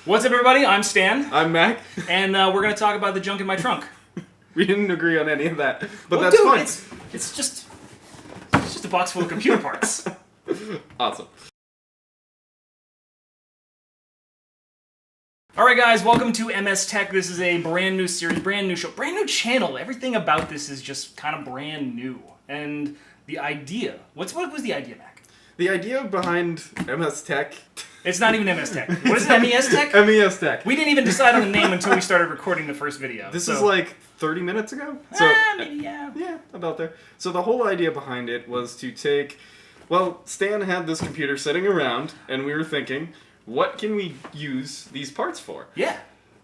What's up, everybody? I'm Stan. I'm Mac. And we're going to talk about the junk in my trunk. We didn't agree on any of that, but Well, that's dude, fine. It's just a box full of computer parts. Awesome. Alright guys, welcome to MES Tech. This is a brand new series, brand new show, brand new channel. Everything about this is just kind of brand new. And the idea, what was the idea, Mac? The idea behind MES Tech... It's not even MES Tech. What is it, MES Tech? MES Tech. We didn't even decide on the name until we started recording the first video. This is like 30 minutes ago? So, maybe, yeah. Yeah, about there. So the whole idea behind it was to take... Well, Stan had this computer sitting around, and we were thinking, what can we use these parts for? Yeah.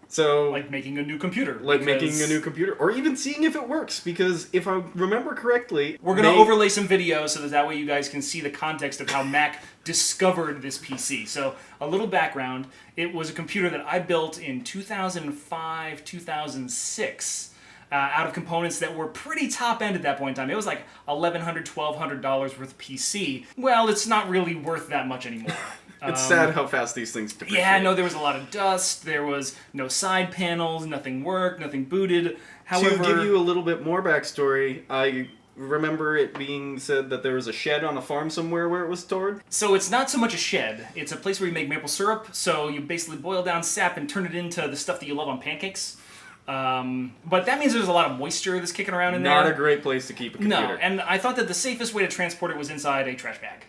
So... Like making a new computer. Like making a new computer, or even seeing if it works, because if I remember correctly... We're going to overlay some videos so that way you guys can see the context of how Mac discovered this PC. So, a little background. It was a computer that I built in 2005, 2006, out of components that were pretty top-end at that point in time. It was like $1,100, $1,200 worth of PC. Well, it's not really worth that much anymore. It's sad how fast these things depreciate. Yeah, no, there was a lot of dust, there was no side panels, nothing worked, nothing booted. However, to give you a little bit more backstory, I remember it being said that there was a shed on a farm somewhere where it was stored. So it's not so much a shed, it's a place where you make maple syrup, so you basically boil down sap and turn it into the stuff that you love on pancakes. But that means there's a lot of moisture that's kicking around in there. Not a great place to keep a computer. No, and I thought that the safest way to transport it was inside a trash bag.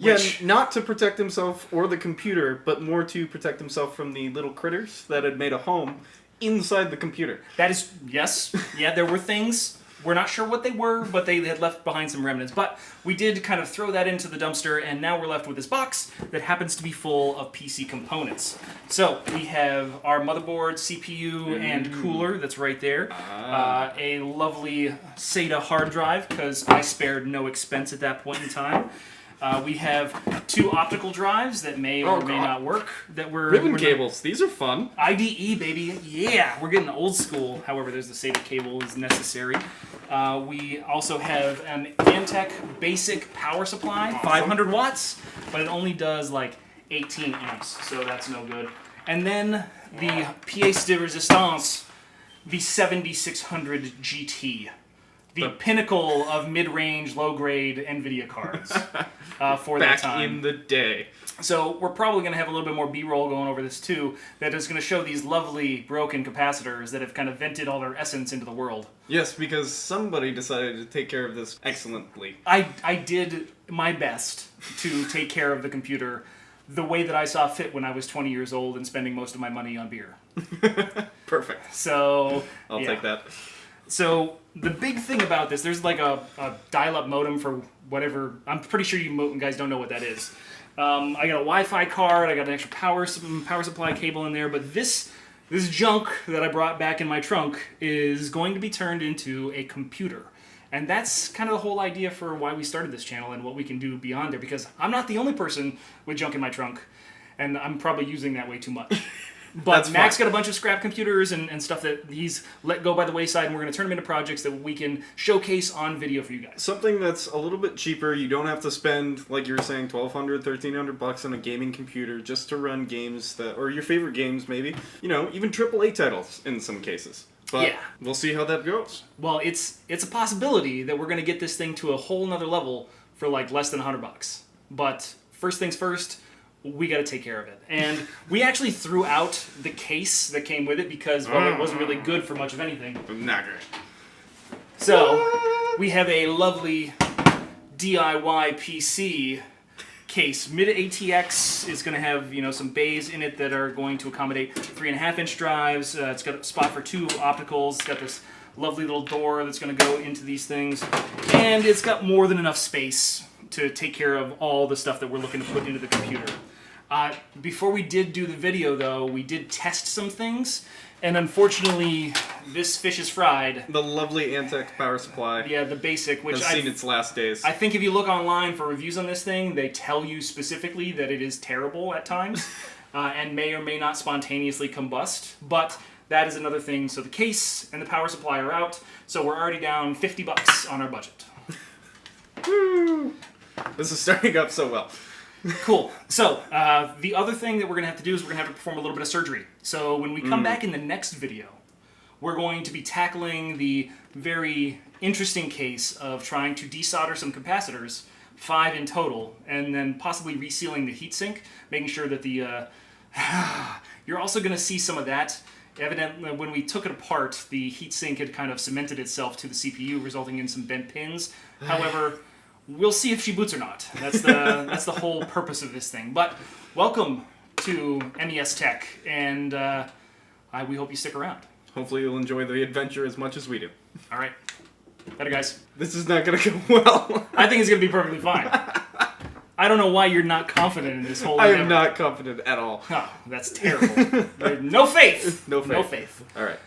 Yeah, not to protect himself or the computer, but more to protect himself from the little critters that had made a home inside the computer. That is, yes. Yeah, there were things. We're not sure what they were, but they had left behind some remnants. But we did kind of throw that into the dumpster, and now we're left with this box that happens to be full of PC components. So we have our motherboard, CPU, and cooler that's right there. A lovely SATA hard drive, because I spared no expense at that point in time. We have two optical drives that may or may not work. That we're ribbon cables. These are fun. IDE, baby. Yeah, we're getting old school. However, there's the SATA cable is necessary. We also have an Antec Basiq power supply, 500 watts, but it only does like 18 amps, so that's no good. And then the pièce de résistance, the 7600 GT. The pinnacle of mid-range, low-grade NVIDIA cards for that time. Back in the day. So we're probably going to have a little bit more B-roll going over this too, that is going to show these lovely broken capacitors that have kind of vented all their essence into the world. Yes, because somebody decided to take care of this excellently. I did my best to take care of the computer the way that I saw fit when I was 20 years old and spending most of my money on beer. Perfect. So I'll take that. So the big thing about this, there's like a dial-up modem for whatever. I'm pretty sure you guys don't know what that is. I got a Wi-Fi card. I got an extra power supply cable in there. But this junk that I brought back in my trunk is going to be turned into a computer. And that's kind of the whole idea for why we started this channel and what we can do beyond there. Because I'm not the only person with junk in my trunk. And I'm probably using that way too much. But Mac's got a bunch of scrap computers and stuff that he's let go by the wayside, and we're going to turn them into projects that we can showcase on video for you guys. Something that's a little bit cheaper. You don't have to spend, like you were saying, $1,200, $1,300 on a gaming computer just to run games that, or your favorite games maybe. You know, even AAA titles in some cases. But yeah, we'll see how that goes. Well, it's a possibility that we're going to get this thing to a whole nother level for like less than $100. But first things first, we got to take care of it. And we actually threw out the case that came with it because, well, it wasn't really good for much of anything. Not great. So, we have a lovely DIY PC case. Mid-ATX is going to have, you know, some bays in it that are going to accommodate 3.5-inch drives. It's got a spot for two opticals. It's got this lovely little door that's going to go into these things. And it's got more than enough space to take care of all the stuff that we're looking to put into the computer. Before we did do the video, though, we did test some things, and unfortunately, this fish is fried. The lovely Antec power supply. Yeah, the Basiq, which has seen its last days. I think if you look online for reviews on this thing, they tell you specifically that it is terrible at times, and may or may not spontaneously combust, but that is another thing. So the case and the power supply are out, so we're already down $50 on our budget. Woo! This is starting up so well. Cool. So, the other thing that we're going to have to do is we're going to have to perform a little bit of surgery. So, when we come back in the next video, we're going to be tackling the very interesting case of trying to desolder some capacitors, 5 in total, and then possibly resealing the heatsink, making sure that the... You're also going to see some of that. Evidently, when we took it apart, the heatsink had kind of cemented itself to the CPU, resulting in some bent pins. However... we'll see if she boots or not. That's the whole purpose of this thing. But welcome to MES Tech, and we hope you stick around. Hopefully you'll enjoy the adventure as much as we do. All right. Better, guys. This is not going to go well. I think it's going to be perfectly fine. I don't know why you're not confident in this whole I endeavor. am not confident at all. Oh, that's terrible. No faith. No faith. No faith. All right.